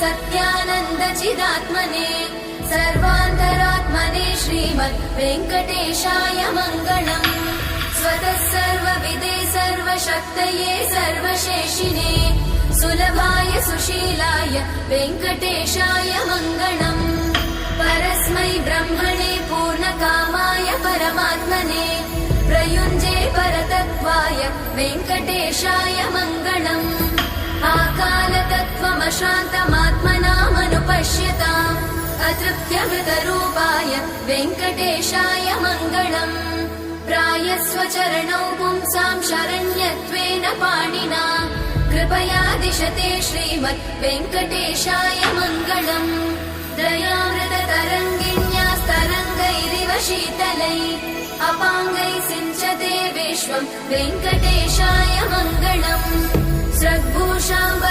सत्यानन्दचिदात्मने सर्वान्तरात्मने श्रीमद् वेङ्कटेशाय मङ्गलम्। स्वतः सर्वविदे सर्वशक्तये सर्वशेषिने सुलभाय सुशीलाय वेङ्कटेशाय मङ्गलम्। परस्मै ब्रह्मणे पूर्णकामाय परमात्मने प्रयुञ्जे परतत्त्वाय वेङ्कटेशाय मङ्गलम्। आकालतत्त्वमशान्तमात्मनामनुपश्यताम् अतृप्त्यमृतरूपाय वेङ्कटेशाय मङ्गलम्। प्रायस्वचरणौ पुंसां शरण्यत्वेन पाणिना कृपया दिशते श्रीमद् वेङ्कटेशाय मङ्गलम्। दयामृततरङ्गिण्यास्तरङ्गैरिव शीतलै अपाङ्गैः सिञ्चते विश्वं वेङ्कटेशाय मङ्गलम्। स्रग्भूषां